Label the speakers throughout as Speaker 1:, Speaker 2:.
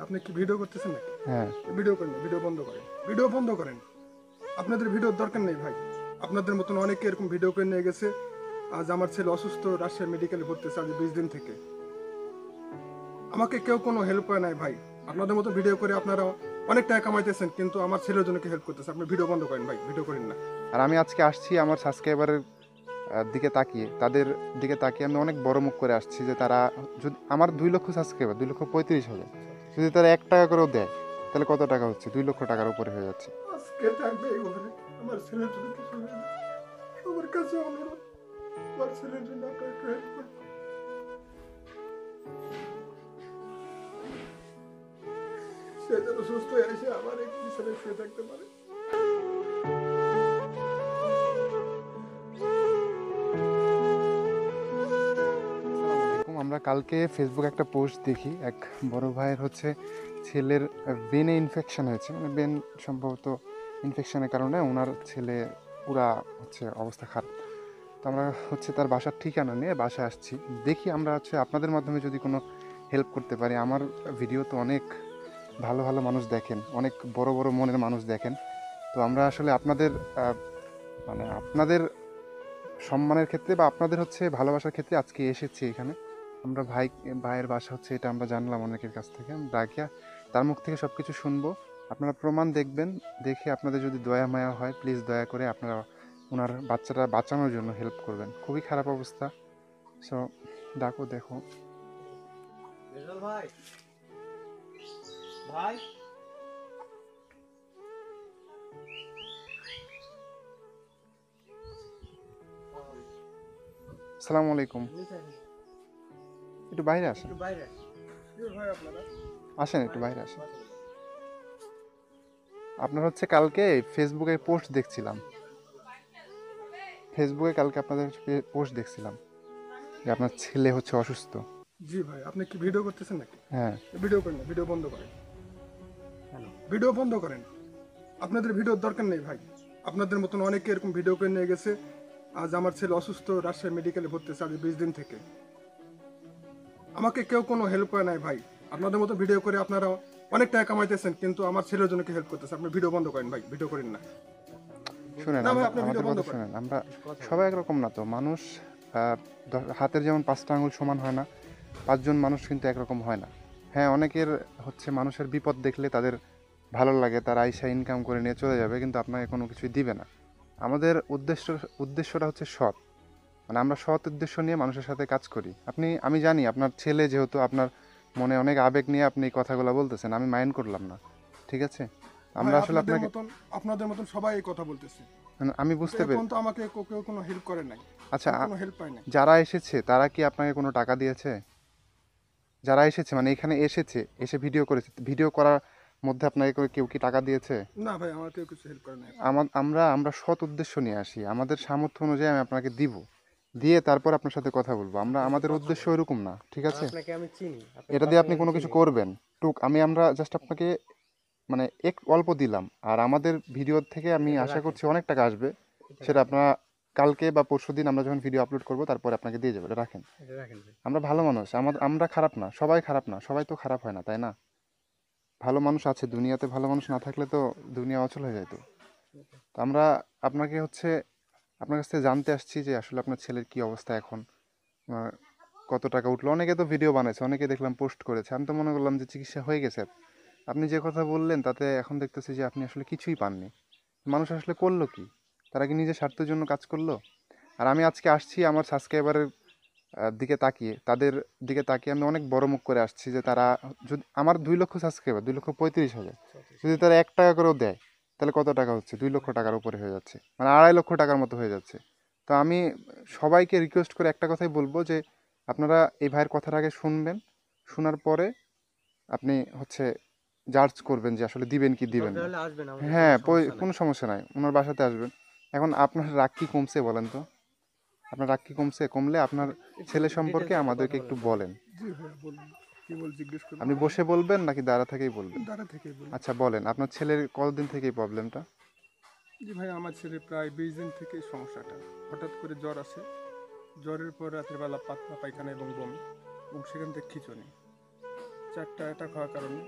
Speaker 1: আপনি কি ভিডিও করতেছেন নাকি?
Speaker 2: হ্যাঁ।
Speaker 1: ভিডিও করেন না, ভিডিও বন্ধ করেন, ভিডিও বন্ধ করেন। আপনাদের ভিডিওর দরকার নেই ভাই। আপনাদের মতন অনেকে এরকম ভিডিও করে নিয়ে গেছে। আজ আমার ছেলে অসুস্থ, রাজশাহী মেডিকেলে ভর্তি আছে আজ 20 দিন থেকে। আমাকে কেউ কোনো হেল্প করে নাই ভাই। আপনাদের মতো ভিডিও করে আপনারা অনেক টাকা কামাইতেছেন, কিন্তু আমার ছেলের জন্য কি হেল্প করতেছে? আপনি ভিডিও বন্ধ করেন ভাই, ভিডিও করেন না।
Speaker 2: আর আমি আজকে আসছি আমার সাবস্ক্রাইবারের দিকে তাকিয়ে, তাদের দিকে তাকিয়ে আমি অনেক বড় মুখ করে আসছি যে তারা যদি আমার 2 লক্ষ সাবস্ক্রাইবার, 2,35,000, যদি তারা 1 টাকা করেও দেয় তাহলে কত টাকা হচ্ছে? 2 লক্ষ টাকার উপরে হয়ে যাচ্ছে।
Speaker 1: আজকে থাকবে এই ঘরে, আমার ছেলের জন্য কিছু হয়ে যায়। আমার কাছে অনুরোধ, আমার ছেলের জন্য আপনারা একটু হেল্প করুন। সে যেন সুস্থ হয়ে এসে আমার এই বিছানায় শুয়ে থাকতে পারে।
Speaker 2: আমরা কালকে ফেসবুকে একটা পোস্ট দেখি, এক বড় ভাইয়ের হচ্ছে ছেলের বেনে ইনফেকশন হয়েছে, মানে বেন সম্ভবত ইনফেকশনের কারণে ওনার ছেলে পুরা হচ্ছে অবস্থা খারাপ। তো আমরা হচ্ছে তার বাসার ঠিকানা নিয়ে বাসায় আসছি, দেখি আমরা হচ্ছে আপনাদের মাধ্যমে যদি কোনো হেল্প করতে পারি। আমার ভিডিও তো অনেক ভালো ভালো মানুষ দেখেন, অনেক বড় বড় মনের মানুষ দেখেন। তো আমরা আসলে আপনাদের মানে আপনাদের সম্মানের ক্ষেত্রে বা আপনাদের হচ্ছে ভালোবাসার ক্ষেত্রে আজকে এসেছি এখানে। আমরা ভাইয়ের বাসা হচ্ছে এটা আমরা জানলাম অনেকের কাছ থেকে, ডাকিয়া তার মুখ থেকে সব কিছু শুনবো। আপনারা প্রমাণ দেখবেন, দেখে আপনাদের যদি দয়া মায়া হয় প্লিজ দয়া করে আপনারা ওনার বাচ্চাটা বাঁচানোর জন্য হেল্প করবেন। খুবই খারাপ অবস্থা। সো ডাকো, দেখো।
Speaker 3: ভাই ভাই
Speaker 2: আসসালামু আলাইকুম। একটু বাইরে আসেন,
Speaker 3: বাইরে
Speaker 1: ভাই আপনারা
Speaker 2: আসেন একটু বাইরে আসেন। আপনার হচ্ছে কালকে ফেসবুকে পোস্ট দেখছিলাম, ফেসবুকে কালকে আপনাদের পোস্ট দেখছিলাম যে আপনার ছেলে হচ্ছে অসুস্থ।
Speaker 1: জি ভাই, আপনি কি ভিডিও করতেছেন নাকি?
Speaker 2: হ্যাঁ।
Speaker 1: ভিডিও করেন না, ভিডিও বন্ধ করেন, ভিডিও বন্ধ করেন। আপনাদের ভিডিওর দরকার নেই ভাই। আপনাদের মতন অনেকে এরকম ভিডিও করে নিয়ে গেছে। আজ আমার ছেলে অসুস্থ, রাজশাহী মেডিকেলে ভর্তি আছে আজ 20 দিন থেকে। আমাকে কেউ কোনো হেল্প করে নাই ভাই। আপনাদের মতো ভিডিও করে আপনারা অনেক টাকা কামাইতেছেন, কিন্তু আমার ছেলের জন্য কি হেল্প করতেছে? আপনি ভিডিও বন্ধ করেন ভাই, ভিডিও করেন না।
Speaker 2: শুনেন,
Speaker 1: না ভাই, আপনি ভিডিও
Speaker 2: আমাদের
Speaker 1: বন্ধ
Speaker 2: কথা
Speaker 1: করেন।
Speaker 2: শুনেন। আমরা সবাই একরকম না তো, মানুষ হাতের যেমন 5টা আঙুল সমান হয় না, 5জন মানুষ কিন্তু একরকম হয় না। হ্যাঁ, অনেকের হচ্ছে মানুষের বিপদ দেখলে তাদের ভালো লাগে, তারা আইসা ইনকাম করে নিয়ে চলে যাবে, কিন্তু আপনাকে কোনো কিছুই দিবে না। আমাদের উদ্দেশ্যটা হচ্ছে সৎ, মানে আমরা সৎ উদ্দেশ্য নিয়ে মানুষের সাথে কাজ করি। আমি জানি আপনার ছেলে, যেহেতু আপনার মনে অনেক আবেগ নিয়ে আপনি এই কথাগুলো বলতেছেন, আমি মাইন্ড করলাম না, ঠিক আছে?
Speaker 1: ভাই
Speaker 2: আমরা আসলে
Speaker 1: আপনাদের মতন সবাই এই কথা বলতেছে,
Speaker 2: আমি
Speaker 1: কিন্তু
Speaker 2: বুঝতে পেরে।
Speaker 1: এখন তো আমাকে কেউ কোনো হেল্প করে নাই।
Speaker 2: আচ্ছা,
Speaker 1: আমি কোনো হেল্প পাই নাই।
Speaker 2: যারা এসেছে তারা কি আপনাকে কোনো টাকা দিয়েছে? যারা এসেছে মানে এখানে এসে ভিডিও করেছে, ভিডিও করার মধ্যে আপনাকে কেউ কি টাকা দিয়েছে?
Speaker 1: না ভাই, আমার কেউ কিছু হেল্প করে নাই।
Speaker 2: আমরা সৎ উদ্দেশ্য নিয়ে আসি, আমাদের সামর্থ্য অনুযায়ী আমি আপনাকে দিব, দিয়ে তারপর আপনার সাথে কথা বলবো। আমাদের উদ্দেশ্য এরকম না, ঠিক আছে?
Speaker 3: আপনাকে আমি চিনি,
Speaker 2: এটা দিয়ে আপনি কোনো কিছু করবেন আমরা জাস্ট আপনাকে মানে অল্প দিলাম, আর আমাদের ভিডিও থেকে আমি আশা করছি অনেক টাকা আসবে। সেটা আপনারা কালকে বা পরশুদিন আমরা যখন ভিডিও আপলোড করবো তারপরে আপনাকে দিয়ে যাবো। এটা রাখেন।
Speaker 3: রাখেন ভাই।
Speaker 2: আমরা ভালো মানুষ, আমরা খারাপ না, সবাই খারাপ না, সবাই তো খারাপ হয় না, তাই না? ভালো মানুষ আছে দুনিয়াতে, ভালো মানুষ না থাকলে তো দুনিয়া অচল হয়ে যেত। তো আমরা আপনাকে হচ্ছে আপনার কাছ থেকে জানতে আসছি যে আসলে আপনার ছেলের কি অবস্থা এখন, আহ, কত টাকা উঠলো। অনেকে তো ভিডিও বানাইছে, অনেকে দেখলাম পোস্ট করেছে, আমি তো মনে করলাম যে চিকিৎসা হয়ে গেছে। আপনি যে কথা বললেন তাতে এখন দেখতেছি যে আপনি আসলে কিছুই পাননি। মানুষ আসলে করলো কি? তারা কি নিজের স্বার্থের জন্য কাজ করলো? আর আমি আজকে আসছি আমার সাবস্ক্রাইবারের দিকে তাকিয়ে, তাদের দিকে তাকিয়ে আমি অনেক বড় মুখ করে আসছি যে তারা যদি আমার 2 লক্ষ সাবস্ক্রাইবার, 2,35,000, যদি তারা 1 টাকা করেও দেয় তাহলে কত টাকা হচ্ছে? 2 লক্ষ টাকার উপরে হয়ে যাচ্ছে, মানে 2.5 লক্ষ টাকার মতো হয়ে যাচ্ছে। তো আমি সবাইকে রিকোয়েস্ট করে একটা কথাই বলবো যে আপনারা এই ভাইয়ের কথার আগে শুনবেন, শোনার পরে আপনি হচ্ছে জাজ করবেন যে আসলে দিবেন কি দিবেন
Speaker 3: দরকার
Speaker 2: না।
Speaker 3: হলে আসবেন, আমাদের কোনো
Speaker 2: হ্যাঁ,
Speaker 3: সমস্যা নাই।
Speaker 2: কোনো সমস্যা নাই, ওনার বাসাতে আসবেন। এখন আপনার রাগ কি কমছে বলেন তো? আপনার রাগ কি কমছে? কমলে আপনার ছেলে সম্পর্কে
Speaker 3: ডিটেলস একটু
Speaker 2: আমাদেরকে
Speaker 3: কথা
Speaker 2: একটু
Speaker 3: বলেন।
Speaker 2: বলেন।
Speaker 1: জি ভাইয়া বলুন, কি জিজ্ঞেস করুন।
Speaker 2: আপনি বসে বলবেন নাকি দাঁড়া থেকেই বলবেন?
Speaker 1: দাঁড়া থেকে বলুন।
Speaker 2: আচ্ছা বলেন, আপনার ছেলের কতদিন থেকে এই প্রবলেমটা?
Speaker 1: জি ভাই, আমার ছেলে প্রায় 20 দিন থেকে এই সমস্যাটা। হঠাৎ করে জ্বর আসে, জ্বরের পর রাতের বেলা পাতলা পায়খানা এবং বমি, এবং সেখান থেকে খিঁচুনি। চারটা অ্যাটাক হওয়ার কারণে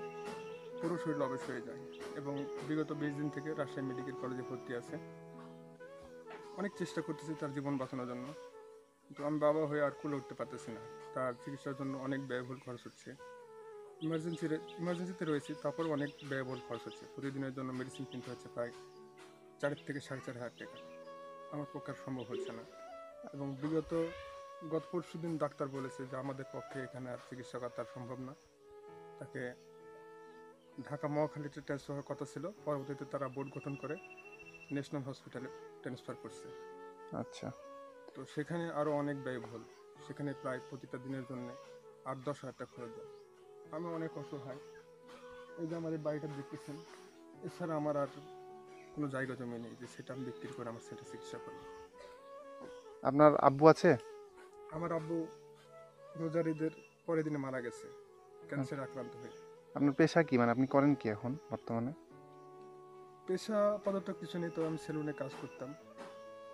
Speaker 1: পুরো শরীর অবশ হয়ে যায় এবং বিগত 20 দিন থেকে রাজশাহী মেডিকেল কলেজে ভর্তি আছে। অনেক চেষ্টা করতেছি তার জীবন বাঁচানোর জন্য, কিন্তু আমি বাবা হয়ে আর কুলে উঠতে পারতেছি না। তার চিকিৎসার জন্য অনেক ব্যয়বহুল খরচ হচ্ছে। ইমার্জেন্সিতে রয়েছি, তারপরেও অনেক ব্যয়বহুল খরচ হচ্ছে। প্রতিদিনের জন্য মেডিসিন কিনতে হচ্ছে প্রায় 4 থেকে 4.5 টাকা। আমার পক্ষে আর সম্ভব হচ্ছে না। এবং গত পরশু দিন ডাক্তার বলেছে যে আমাদের পক্ষে এখানে আর চিকিৎসা করা তার সম্ভব না। তাকে ঢাকা মহাখালীতে ট্রান্সফার হওয়ার কথা ছিল, পরবর্তীতে তারা বোর্ড গঠন করে ন্যাশনাল হসপিটালে ট্রান্সফার করছে।
Speaker 2: আচ্ছা,
Speaker 1: তো সেখানে আরও অনেক ব্যয়বহুল। সেখানে প্রায় প্রতিটা দিনের জন্য 8-10 হাজার টাকা খরচ যায়। আমি অনেক অসহায়। এই যে আমার এই বাড়িটা দেখতেছেন, এছাড়া আমার আর কোনো জায়গা জমি নেই যে সেটা আমি বিক্রি করে আমার সেটা চিকিৎসা করি।
Speaker 2: আপনার আব্বু আছে?
Speaker 1: আমার আব্বু রোজার ঈদের পরের দিনে মারা গেছে ক্যান্সারে আক্রান্ত হয়ে।
Speaker 2: আপনার পেশা কি, মানে আপনি করেন কি এখন বর্তমানে?
Speaker 1: পেশা আপাতত কিছু নেই, তো আমি সেলুনে কাজ করতাম।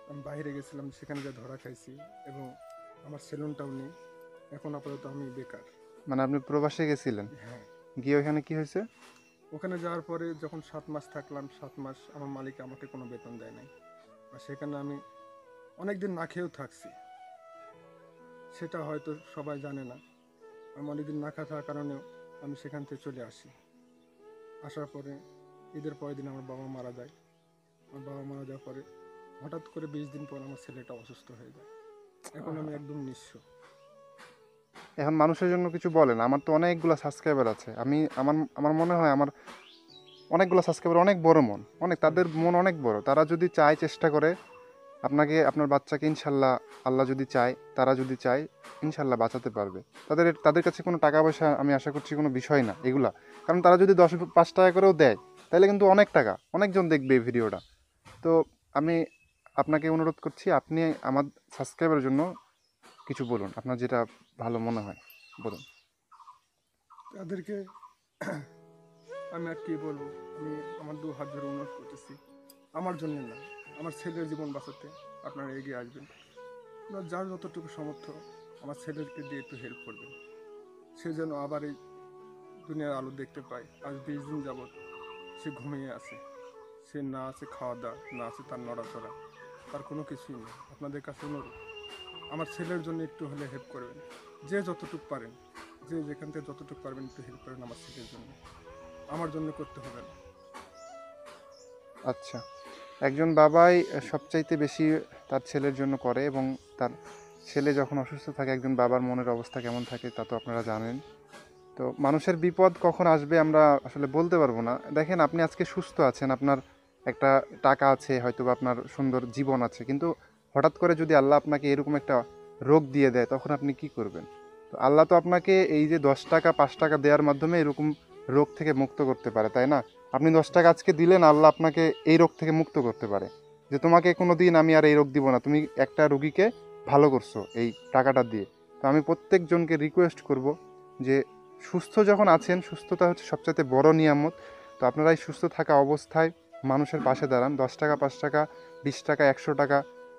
Speaker 1: আমি বাইরে গেছিলাম, সেখানে যা ধরা খাইছি এবং আমার সেলুনটাও নেই। এখন আপাতত আমি বেকার।
Speaker 2: মানে আপনি প্রবাসে গেছিলেন,
Speaker 1: হ্যাঁ,
Speaker 2: গিয়ে ওখানে কি হয়েছে?
Speaker 1: ওখানে যাওয়ার পরে যখন 7 মাস থাকলাম, 7 মাস আমার মালিক আমাকে কোনো বেতন দেয় নাই। আর সেখানে আমি অনেক দিন না খেয়েও থাকছি। সেটা হয়তো সবাই জানে না। আমি অনেকদিন না খাওয়া থাকার কারণেও আমি সেখান থেকে চলে আসি। আসার পরে ঈদের পরের দিন আমার বাবা মারা যায়। আমার বাবা মারা যাওয়ার পরে হঠাৎ করে 20 দিন পর আমার ছেলেটা অসুস্থ হয়ে যায়। এখন আমি একদম নিঃস্ব।
Speaker 2: এখন মানুষের জন্য কিছু বলেন। আমার তো অনেকগুলো সাবস্ক্রাইবার আছে, আমার আমার মনে হয় আমার অনেকগুলো সাবস্ক্রাইবার, অনেক বড় মন, অনেক, তাদের মন অনেক বড়। তারা যদি চায়, চেষ্টা করে আপনাকে, আপনার বাচ্চাকে ইনশাল্লাহ, আল্লাহ যদি চায়, তারা যদি চায়, ইনশাল্লাহ বাঁচাতে পারবে। তাদের কাছে কোনো টাকা পয়সা আমি আশা করছি কোনো বিষয় না এগুলা। কারণ তারা যদি 5 টাকা করেও দেয়, তাহলে কিন্তু অনেক টাকা, অনেকজন দেখবে এই ভিডিওটা। তো আমি আপনাকে অনুরোধ করছি, আপনি আমার সাবস্ক্রাইবারের জন্য কিছু বলুন, আপনার যেটা ভালো মনে হয় বলুন।
Speaker 1: তাদেরকে আমি আর কি বলবো, আমি আমার 2 হাত ধরে অনুরোধ করতেছি, আমার জন্য না, আমার ছেলের জীবন বাঁচাতে আপনারা এগিয়ে আসবেন। আপনার যার যতটুকু সামর্থ্য আমার ছেলেকে দিয়ে একটু হেল্প করবেন। সে যেন আবার এই দুনিয়ার আলো দেখতে পায়। আজ 20 দিন যাবৎ সে ঘুমিয়ে আছে। সে না আছে খাওয়া দাওয়া, না আছে তার নড়াচড়া, তার কোনো কিছুই নেই। আপনাদের কাছে অনুরোধ, আমার ছেলের জন্য একটু হলে হেল্প করবেন। যে যতটুকু পারেন, যে যেখান থেকে যতটুকু পারবেন একটু হেল্প করেন আমার ছেলের জন্য। আমার জন্য করতে হবে না।
Speaker 2: আচ্ছা, একজন বাবাই সবচাইতে বেশি তার ছেলের জন্য করে, এবং তার ছেলে যখন অসুস্থ থাকে একজন বাবার মনের অবস্থা কেমন থাকে তা তো আপনারা জানেন। তো মানুষের বিপদ কখন আসবে আমরা আসলে বলতে পারবো না। দেখেন, আপনি আজকে সুস্থ আছেন, আপনার একটা টাকা আছে, হয়তো বা আপনার সুন্দর জীবন আছে, কিন্তু হঠাৎ করে যদি আল্লাহ আপনাকে এরকম একটা রোগ দিয়ে দেয়, তখন আপনি কি করবেন? তো আল্লাহ তো আপনাকে এই যে 10 টাকা 5 টাকা দেওয়ার মাধ্যমে এরকম রোগ থেকে মুক্ত করতে পারে, তাই না? আপনি 10 টাকা আজকে দিলেন, আল্লাহ আপনাকে এই রোগ থেকে মুক্ত করতে পারে, যে তোমাকে কোনো দিন আমি আর এই রোগ দিব না, তুমি একটা রুগীকে ভালো করছো এই টাকাটা দিয়ে। তো আমি প্রত্যেকজনকে রিকোয়েস্ট করব যে সুস্থ যখন আছেন, সুস্থতা হচ্ছে সবচাইতে বড় নিয়ামত। তো আপনারা এই সুস্থ থাকা অবস্থায় মানুষের পাশে দাঁড়ান। 10 টাকা 5 টাকা 20 টাকা 100 টাকা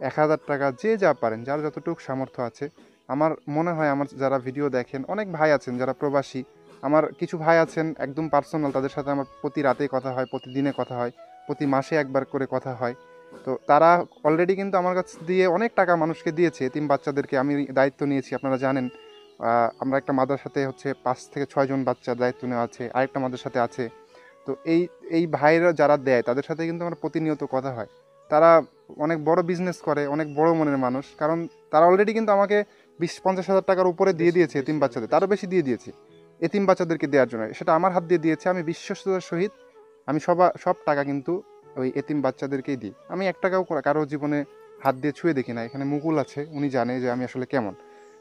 Speaker 2: 1000 টাকা, যে যা পারেন, যার যতটুকু সামর্থ্য আছে। আমার মনে হয় আমার যারা ভিডিও দেখেন, অনেক ভাই আছেন যারা প্রবাসী, আমার কিছু ভাই আছেন একদম পার্সোনাল, তাদের সাথে আমার প্রতি রাতে কথা হয়, প্রতিদিনে কথা হয়, প্রতি মাসে একবার করে কথা হয়। তো তারা অলরেডি কিন্তু আমার কাছ দিয়ে অনেক টাকা মানুষকে দিয়েছে, এতিম বাচ্চাদেরকে আমি দায়িত্ব নিয়েছি, আপনারা জানেন। আমরা একটা মাদ্রাসাতে হচ্ছে 5 থেকে 6 জন বাচ্চার দায়িত্ব নেওয়া আছে, আরেকটা মাদ্রাসাতে আছে। তো এই ভাইরা যারা দেয়, তাদের সাথে কিন্তু আমার প্রতিনিয়ত কথা হয়। তারা অনেক বড় বিজনেস করে, অনেক বড় মনের মানুষ, কারণ তারা অলরেডি কিন্তু আমাকে 20-50 হাজার টাকার উপরে দিয়ে দিয়েছে এতিম বাচ্চাদের, তারও বেশি দিয়ে দিয়েছে এতিম বাচ্চাদেরকে দেওয়ার জন্য। সেটা আমার হাত দিয়ে দিয়েছে, আমি বিশ্বস্ততার সহিত আমি সব টাকা কিন্তু ওই এতিম বাচ্চাদেরকেই দিই। আমি 1 টাকাও কারো জীবনে হাত দিয়ে ছুঁয়ে দেখি না। এখানে মুকুল আছে, উনি জানে যে আমি আসলে কেমন।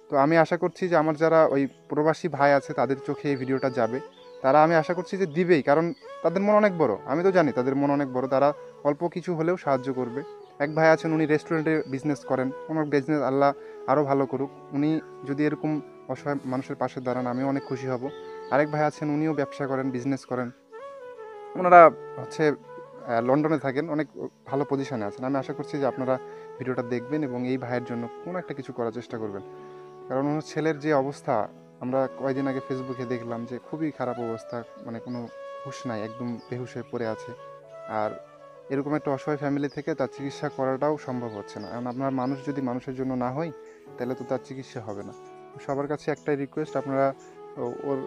Speaker 2: তো আমি আশা করছি যে আমার যারা ওই প্রবাসী ভাই আছে, তাদের চোখে এই ভিডিওটা যাবে, তারা আমি আশা করছি যে দিবেই, কারণ তাদের মন অনেক বড়। আমি তো জানি তাদের মন অনেক বড়, তারা অল্প কিছু হলেও সাহায্য করবে। এক ভাই আছেন, উনি রেস্টুরেন্টে বিজনেস করেন, ওনার বিজনেস আল্লাহ আরও ভালো করুক। উনি যদি এরকম অসহায় মানুষের পাশে দাঁড়ান, আমিও অনেক খুশি হব। আরেক ভাই আছেন, উনিও ব্যবসা করেন, বিজনেস করেন, ওনারা হচ্ছে লন্ডনে থাকেন, অনেক ভালো পজিশনে আছেন। আমি আশা করছি যে আপনারা ভিডিওটা দেখবেন এবং এই ভাইয়ের জন্য কোনো একটা কিছু করার চেষ্টা করবেন, কারণ ওনার ছেলের যে অবস্থা, আমরা কয়েকদিন আগে ফেসবুকে দেখলাম যে খুবই খারাপ অবস্থা, মানে কোনো হুঁশ নাই, একদম বেহুশ হয়ে পড়ে আছে। আর এরকম একটা অসহায় ফ্যামিলি থেকে তার চিকিৎসা করাটাও সম্ভব হচ্ছে না, কারণ আপনার মানুষ যদি মানুষের জন্য না হয় তাহলে তো তার চিকিৎসা হবে না। সবার কাছে একটাই রিকোয়েস্ট, আপনারা ওর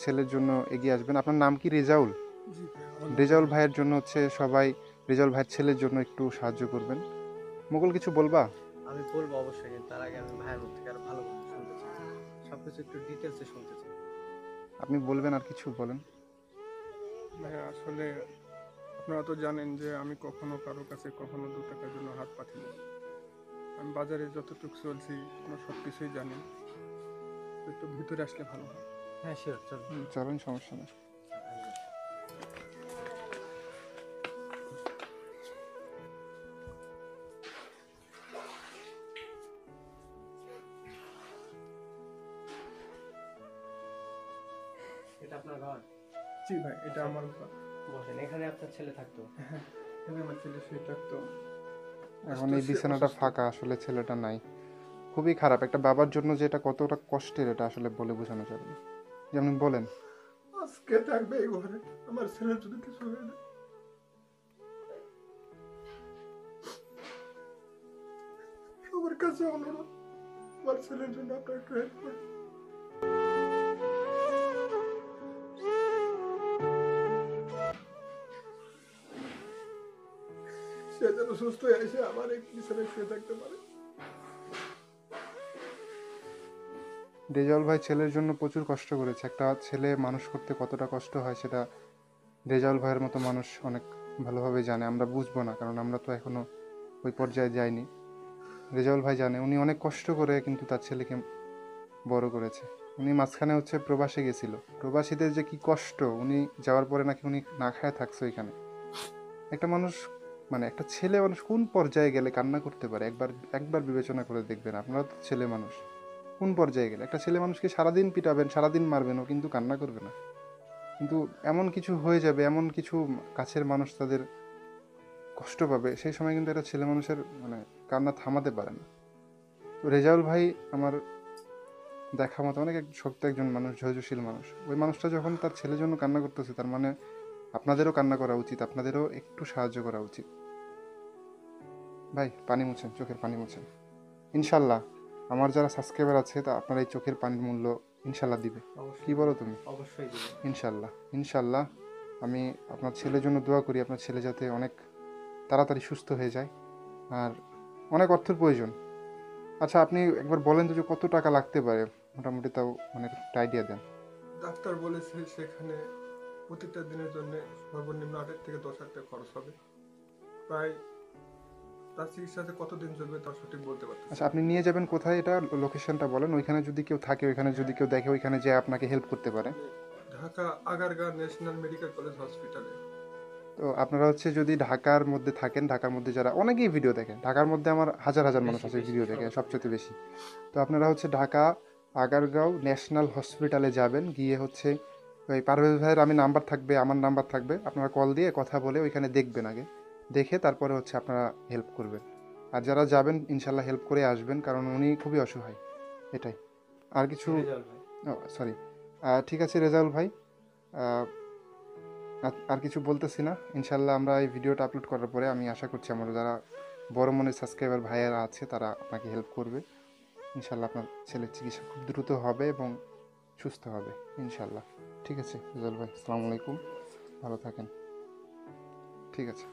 Speaker 2: ছেলের জন্য এগিয়ে আসবেন। আপনার নাম কি? রেজাউল?
Speaker 1: জি ভাই, আমার নাম
Speaker 2: রেজাউল
Speaker 1: রেজাউল।
Speaker 2: ভাইয়ের জন্য হচ্ছে সবাই রেজাউল ভাইয়ের ছেলের জন্য একটু সাহায্য করবেন। মুকুল কিছু বলবা?
Speaker 3: আমি বলবো অবশ্যই, কিন্তু তার আগে আমি ভাইয়ের মুখ থেকে আরো ভালো করে শুনতে চাই, সবকিছু একটু ডিটেলসে শুনতে চাই।
Speaker 2: আপনি বলবেন, আর কিছু বলেন।
Speaker 1: ভাই আসলে আপনারা তো জানেন যে আমি কখনো কারো কাছে কখনো 2 টাকার জন্য হাত পাতিনি। আমি বাজারে যতটুকু চলছি আপনারা সব কিছুই জানেন। তো একটু ভিতরে আসলে ভালো হয়।
Speaker 3: হ্যাঁ শিওর, চল।
Speaker 2: চলেন, সমস্যা নেই।
Speaker 3: এটা আপনার ঘর?
Speaker 1: জি ভাই, এটা আমার ঘর।
Speaker 3: বসেন, এখানে আপনার ছেলে থাকতো?
Speaker 1: এখানে আমার ছেলে শুয়ে থাকতো।
Speaker 2: এখন এই বিছানাটা ফাঁকা, আসলে ছেলেটা নাই। খুবই খারাপ, একটা বাবার জন্য যে এটা কতটা কষ্টের এটা আসলে বলে বোঝানো যাবে না। যেমন বলেন।
Speaker 1: আজকে থাকবে এই ঘরে, আমার ছেলের যদি কিছু হয়ে যায়। সবার কাছে অনুরোধ, আমার ছেলের জন্য আপনার একটু হেল্প করুন। সে যেন সুস্থ হয়ে এসে আমার এই বিছানায় শুয়ে থাকতে পারে।
Speaker 2: রেজাউল ভাই ছেলের জন্য প্রচুর কষ্ট করেছে। একটা ছেলে মানুষ করতে কতটা কষ্ট হয় সেটা রেজাউল ভাইয়ের মতো মানুষ অনেক ভালোভাবে জানে। আমরা বুঝবো না, কারণ আমরা তো এখনো ওই পর্যায়ে যাইনি। রেজাউল ভাই জানে, উনি অনেক কষ্ট করে কিন্তু তার ছেলেকে বড় করেছে। উনি মাঝখানে হচ্ছে প্রবাসে গেছিল, প্রবাসীদের যে কি কষ্ট, উনি যাওয়ার পরে নাকি উনি না খায় থাকছে ওইখানে। একটা মানুষ, মানে একটা ছেলে মানুষ কোন পর্যায়ে গেলে কান্না করতে পারে, একবার একবার বিবেচনা করে দেখবেন। আপনারা তো ছেলে মানুষ, কোন পর্যায়ে গেলে একটা ছেলে মানুষকে সারাদিন পিটাবেন, সারাদিন মারবেন, ও কিন্তু কান্না করবে না। কিন্তু এমন কিছু হয়ে যাবে, এমন কিছু কাছের মানুষ তাদের কষ্ট পাবে, সেই সময় কিন্তু একটা ছেলে মানুষের মানে কান্না থামাতে পারে না। তো রেজাউল ভাই আমার দেখা মতো অনেক শক্ত একজন মানুষ, ধৈর্যশীল মানুষ। ওই মানুষটা যখন তার ছেলের জন্য কান্না করতেছে, তার মানে আপনাদেরও কান্না করা উচিত, আপনাদেরও একটু সাহায্য করা উচিত। ভাই পানি মুছেন, চোখের পানি মুছেন। ইনশাল্লাহ আমার যারা সাবস্ক্রাইবার আছে তা আপনার এই চোখের পানির মূল্য ইনশাল্লাহ দিবে। কি বলো তুমি?
Speaker 3: অবশ্যই দিবো।
Speaker 2: ইনশাল্লাহ, ইনশাল্লাহ। আমি আপনার ছেলের জন্য দোয়া করি, আপনার ছেলে যাতে অনেক তাড়াতাড়ি সুস্থ হয়ে যায়। আর অনেক অর্থের প্রয়োজন। আচ্ছা আপনি একবার বলেন তো যে কত টাকা লাগতে পারে মোটামুটি, তাও মানে একটা আইডিয়া দেন।
Speaker 1: ডাক্তার বলেছে সেখানে প্রতিটা দিনের জন্য সর্বনিম্ন 8 থেকে 10 হাজার টাকা খরচ হবে। প্রায় তার চিকিৎসাতে কতদিন চলবে তা সঠিক বলতে পারতেছি
Speaker 2: আচ্ছা
Speaker 1: না।
Speaker 2: আপনি নিয়ে যাবেন কোথায়, এটা লোকেশনটা বলেন। ওইখানে যদি কেউ থাকে, ওইখানে যদি কেউ দেখে, ওইখানে যে আপনাকে হেল্প করতে পারে।
Speaker 1: Dhaka Agargaon national medical college হসপিটালে।
Speaker 2: তো আপনারা হচ্ছে যদি ঢাকার মধ্যে থাকেন, ঢাকার মধ্যে যারা অনেকেই ভিডিও দেখেন, ঢাকার মধ্যে আমার হাজার হাজার মানুষ আছে
Speaker 3: বেশি,
Speaker 2: ভিডিও দেখে,
Speaker 3: সর্বোচ্চ
Speaker 2: সবচেয়ে বেশি। তো আপনারা হচ্ছে ঢাকা আগারগাঁও ন্যাশনাল হসপিটালে যাবেন, গিয়ে হচ্ছে ওই পারভেজ ভাইয়ের আমি নাম্বার থাকবে, আমার নাম্বার থাকবে, আপনারা কল দিয়ে কথা বলে ওইখানে দেখবেন আগে, দেখে তারপরে হচ্ছে আপনারা হেল্প করবেন। আর যারা যাবেন ইনশাল্লাহ হেল্প করে আসবেন, কারণ উনি খুবই অসহায়, এটাই। আর কিছু?
Speaker 3: রেজাউল ভাই।
Speaker 2: সরি। ঠিক আছে রেজাউল ভাই, আহ, আর কিছু বলতেছি না। ইনশাল্লাহ আমরা এই ভিডিওটা আপলোড করার পরে আমি আশা করছি আমার যারা বড় মনের সাবস্ক্রাইবার ভাইয়েরা আছে তারা আপনাকে হেল্প করবে। ইনশাল্লাহ আপনার ছেলের চিকিৎসা খুব দ্রুত হবে এবং সুস্থ হবে ইনশাল্লাহ। ঠিক আছে রেজাউল ভাই, আসসালামু আলাইকুম, ভালো থাকেন। ঠিক আছে।